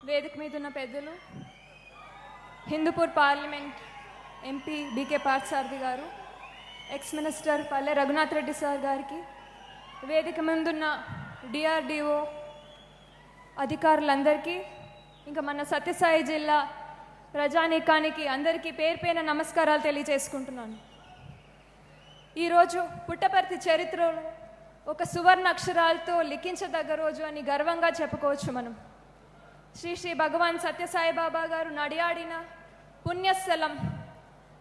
వేదిక మీద ఉన్న పెద్దలు, Hindupur parliament MP BK Parthasarathi గారు, ex minister Palle Raghunath Reddy sir గారికి, వేదిక ముందున్న డిఆర్డిఓ అధికారులందరికీ, ఇంకా మన సత్యసాయి జిల్లా ప్రజానీకానికి అందరికీ పేరు పేరున నమస్కారాలు తెలియజేసుకుంటున్నాను. ఈరోజు పుట్టపర్తి చరిత్రలో ఒక సువర్ణ అక్షరాలతో లిఖించదగ్గ రోజు అని గర్వంగా చెప్పుకోవచ్చు మనం. శ్రీ శ్రీ భగవాన్ సత్యసాయి బాబా గారు నడియాడిన పుణ్యస్థలం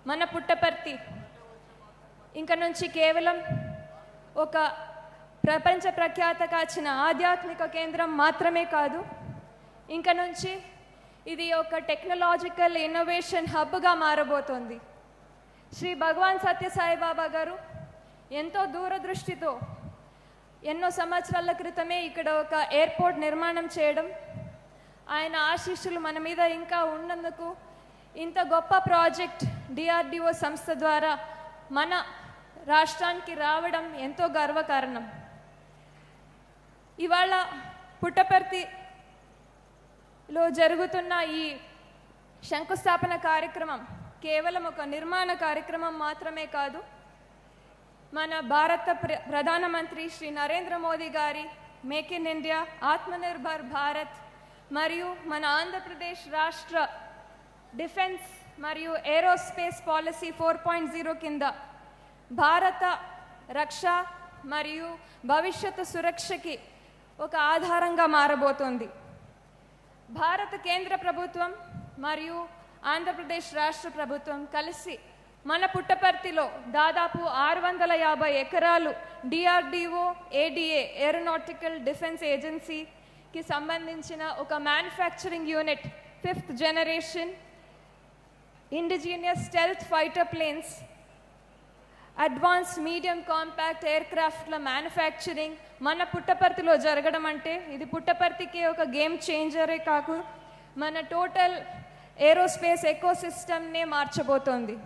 మన పుట్టపర్తి ఇంక నుంచి కేవలం ఒక ప్రపంచ ప్రఖ్యాత కాచిన ఆధ్యాత్మిక కేంద్రం మాత్రమే కాదు, ఇంక నుంచి ఇది ఒక టెక్నాలజికల్ ఇన్నోవేషన్ హబ్గా మారబోతోంది. శ్రీ భగవాన్ సత్యసాయి బాబా గారు ఎంతో దూరదృష్టితో ఎన్నో సంవత్సరాల క్రితమే ఇక్కడ ఒక ఎయిర్పోర్ట్ నిర్మాణం చేయడం, ఆయన ఆశీస్సులు మన మీద ఇంకా ఉన్నందుకు ఇంత గొప్ప ప్రాజెక్ట్ డిఆర్డిఓ సంస్థ ద్వారా మన రాష్ట్రానికి రావడం ఎంతో గర్వకారణం. ఇవాళ పుట్టపర్తిలో జరుగుతున్న ఈ శంకుస్థాపన కార్యక్రమం కేవలం ఒక నిర్మాణ కార్యక్రమం మాత్రమే కాదు, మన భారత ప్రధానమంత్రి శ్రీ నరేంద్ర మోదీ గారి make in India, Atmanirbhar Bharat మరియు మన ఆంధ్రప్రదేశ్ రాష్ట్ర డిఫెన్స్ మరియు ఏరోస్పేస్ పాలసీ 4.0 కింద భారత రక్ష మరియు భవిష్యత్తు సురక్షకి ఒక ఆధారంగా మారబోతోంది. భారత కేంద్ర ప్రభుత్వం మరియు ఆంధ్రప్రదేశ్ రాష్ట్ర ప్రభుత్వం కలిసి మన పుట్టపర్తిలో దాదాపు 650 ఎకరాలు డిఆర్డిఓ ఏడిఏ ఏరోనాటికల్ డిఫెన్స్ ఏజెన్సీకి సంబంధించిన ఒక manufacturing unit, 5th generation indigenous stealth fighter planes, advanced medium compact ఎయిర్క్రాఫ్ట్ల మ్యానుఫ్యాక్చరింగ్ మన పుట్టపర్తిలో జరగడం అంటే ఇది పుట్టపర్తికి ఒక గేమ్ చేంజరే కాకు మన టోటల్ ఏరోస్పేస్ ఎకోసిస్టమ్నే మార్చబోతోంది.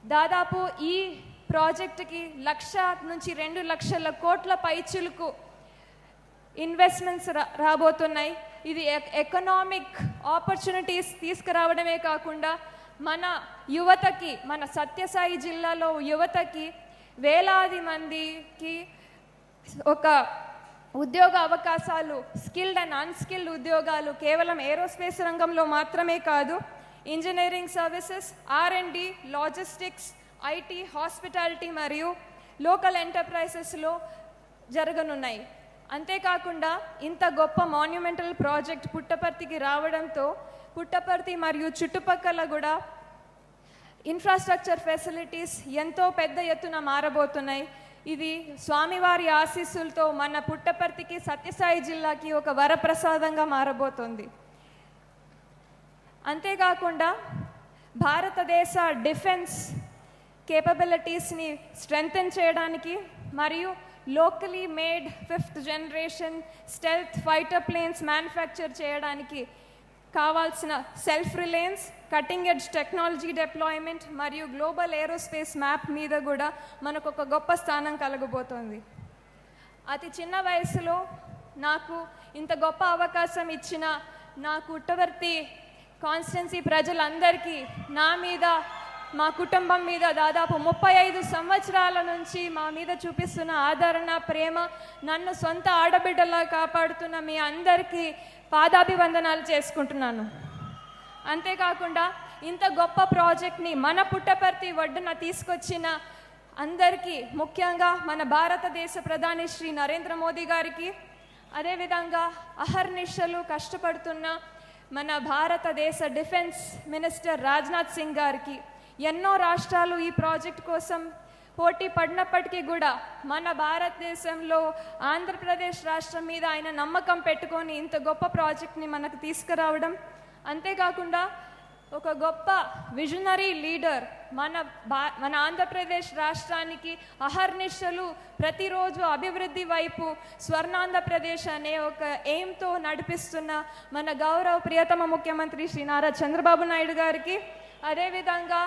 దాదాపు ఈ ప్రాజెక్టుకి 1,00,000 నుంచి 2 లక్షల కోట్ల పైచులకు ఇన్వెస్ట్మెంట్స్ రాబోతున్నాయి. ఇది ఎకనామిక్ ఆపర్చునిటీస్ తీసుకురావడమే కాకుండా మన యువతకి, మన సత్యసాయి జిల్లాలో యువతకి వేలాది మందికి ఒక ఉద్యోగ అవకాశాలు, స్కిల్డ్ అండ్ అన్స్కిల్డ్ ఉద్యోగాలు కేవలం ఏరోస్పేస్ రంగంలో మాత్రమే కాదు, engineering services, R&D, logistics, IT, hospitality మరియు లోకల్ ఎంటర్ప్రైజెస్లో జరగనున్నాయి. అంతేకాకుండా ఇంత గొప్ప మాన్యుమెంటల్ ప్రాజెక్ట్ పుట్టపర్తికి రావడంతో పుట్టపర్తి మరియు చుట్టుపక్కల కూడా ఇన్ఫ్రాస్ట్రక్చర్ ఫెసిలిటీస్ ఎంతో పెద్ద ఎత్తున మారబోతున్నాయి. ఇది స్వామివారి ఆశీస్సులతో మన పుట్టపర్తికి, సత్యసాయి జిల్లాకి ఒక వరప్రసాదంగా మారబోతోంది. అంతేకాకుండా భారతదేశ డిఫెన్స్ కేపబిలిటీస్ని స్ట్రెంగ్తెన్ చేయడానికి మరియు locally made 5th generation stealth fighter planes manufacture చేయడానికి కావాల్సిన self reliance, cutting edge technology deployment మరియు గ్లోబల్ ఏరోస్పేస్ మ్యాప్ మీద కూడా మనకు ఒక గొప్ప స్థానం కలగబోతోంది. అతి చిన్న వయసులో నాకు ఇంత గొప్ప అవకాశం ఇచ్చిన నా పుట్టపర్తి కాన్స్టిట్యున్సీ ప్రజలందరికీ, నా మీద, మా కుటుంబం మీద దాదాపు 35 సంవత్సరాల నుంచి మా మీద చూపిస్తున్న ఆదరణ, ప్రేమ, నన్ను సొంత ఆడబిడ్డలా కాపాడుతున్న మీ అందరికీ పాదాభివందనాలు చేసుకుంటున్నాను. అంతేకాకుండా ఇంత గొప్ప ప్రాజెక్ట్ని మన పుట్టపర్తి ఒడ్డున తీసుకొచ్చిన అందరికీ, ముఖ్యంగా మన భారతదేశ ప్రధాని శ్రీ నరేంద్ర మోదీ గారికి, అదేవిధంగా అహర్నిశలు కష్టపడుతున్న మన భారతదేశ డిఫెన్స్ మినిస్టర్ రాజ్నాథ్ సింగ్ గారికి, ఎన్నో రాష్ట్రాలు ఈ ప్రాజెక్ట్ కోసం పోటీ పడినప్పటికీ కూడా మన భారతదేశంలో ఆంధ్రప్రదేశ్ రాష్ట్రం మీద ఆయన నమ్మకం పెట్టుకొని ఇంత గొప్ప ప్రాజెక్ట్ని మనకు తీసుకురావడం, అంతేకాకుండా ఒక గొప్ప విజనరీ లీడర్ మన ఆంధ్రప్రదేశ్ రాష్ట్రానికి అహర్నిశలు ప్రతిరోజు అభివృద్ధి వైపు స్వర్ణాంధ్రప్రదేశ్ అనే ఒక ఎయిమ్తో నడిపిస్తున్న మన గౌరవ ప్రియతమ ముఖ్యమంత్రి శ్రీ నారా చంద్రబాబు నాయుడు గారికి, అదేవిధంగా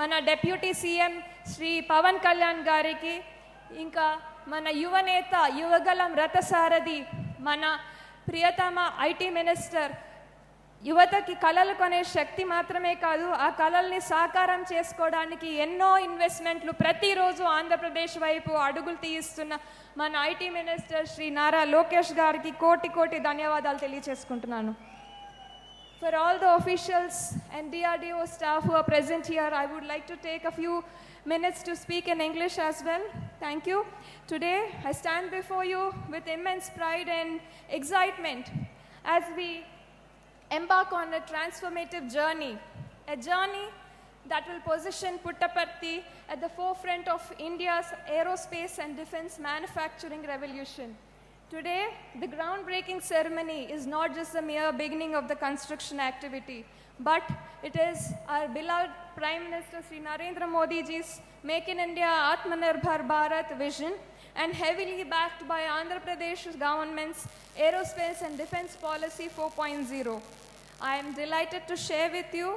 మన డిప్యూటీ సీఎం శ్రీ పవన్ కళ్యాణ్ గారికి, ఇంకా మన యువనేత యువగలం రథసారథి మన ప్రియతమ ఐటీ మినిస్టర్ యువతకి కళలు కొనే శక్తి మాత్రమే కాదు, ఆ కళల్ని సాకారం చేసుకోవడానికి ఎన్నో ఇన్వెస్ట్మెంట్లు ప్రతిరోజు ఆంధ్రప్రదేశ్ వైపు అడుగులు తీయిస్తున్న మన ఐటీ మినిస్టర్ శ్రీ నారా లోకేష్ గారికి కోటి కోటి ధన్యవాదాలు తెలియజేసుకుంటున్నాను. For all the officials and DRDO staff who are present here, I would like to take a few minutes to speak in English as well. Thank you. Today, I stand before you with immense pride and excitement as we embark on a transformative journey, a journey that will position Puttaparthi at the forefront of India's aerospace and defense manufacturing revolution. Today, the groundbreaking ceremony is not just a mere beginning of the construction activity, but it is our beloved Prime Minister Sri Narendra Modi ji's Make in India Atmanirbhar Bharat vision, and heavily backed by Andhra Pradesh government's Aerospace and Defense Policy 4.0. I am delighted to share with you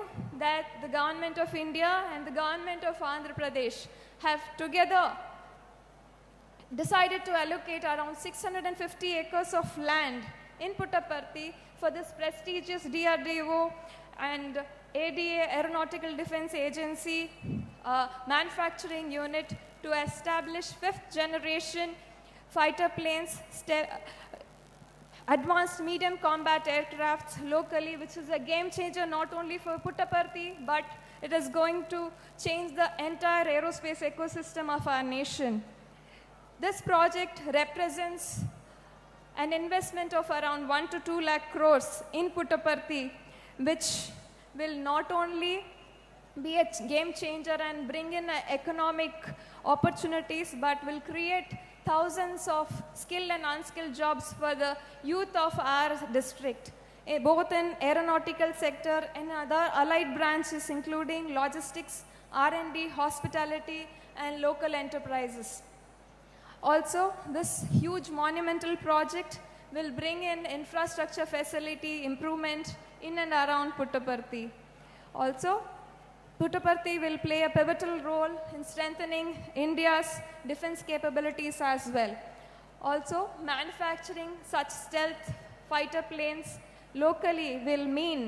that the Government of India and the Government of Andhra Pradesh have together decided to allocate around 650 acres of land in Puttaparthi for this prestigious DRDO and ADA Aeronautical Defense Agency manufacturing unit to establish 5th generation fighter planes, advanced medium combat aircrafts locally, which is a game changer not only for Puttaparthi, but it is going to change the entire aerospace ecosystem of our nation. This project represents an investment of around 1 to 2 lakh crores in Puttaparthi, which will not only be a game changer and bring in economic opportunities, but will create thousands of skilled and unskilled jobs for the youth of our district, both in aeronautical sector and other allied branches including logistics, R&D, hospitality, and local enterprises. Also, this huge monumental project will bring in infrastructure facility improvement in and around Puttaparthi. Also, Puttaparthi will play a pivotal role in strengthening India's defense capabilities as well. Also, manufacturing such stealth fighter planes locally will mean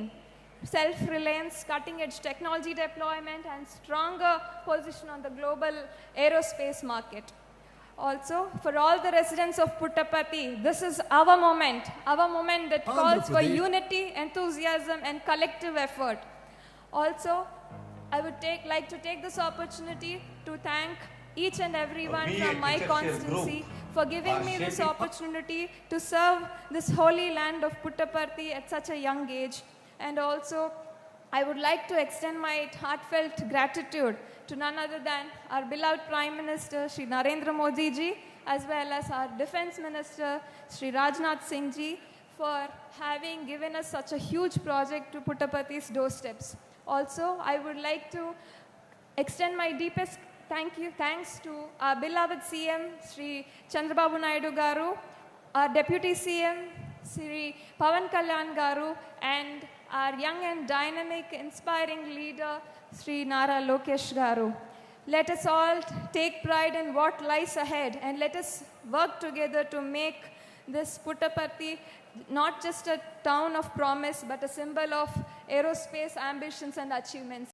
self-reliance, cutting-edge technology deployment, and stronger position on the global aerospace market. Also, for all the residents of Puttaparthi, this is our moment that calls for unity, enthusiasm, and collective effort. Also, I would like to take this opportunity to thank each and everyone from my constituency for giving me this opportunity to serve this holy land of Puttaparthi at such a young age. And also, I would like to extend my heartfelt gratitude to none other than our beloved Prime Minister Shri Narendra Modi ji, as well as our Defense Minister Shri Rajnath Singh ji, for having given us such a huge project to Puttaparthi's doorsteps. Also, I would like to extend my deepest thanks to our beloved CM Shri Chandrababu Naidu Garu, our Deputy CM Shri Pawan Kalyan Garu, and our young and dynamic, inspiring leader Shri Nara Lokesh Garu. Let us all take pride in what lies ahead, and let us work together to make this Puttaparthi not just a town of promise, but a symbol of aerospace ambitions and achievements.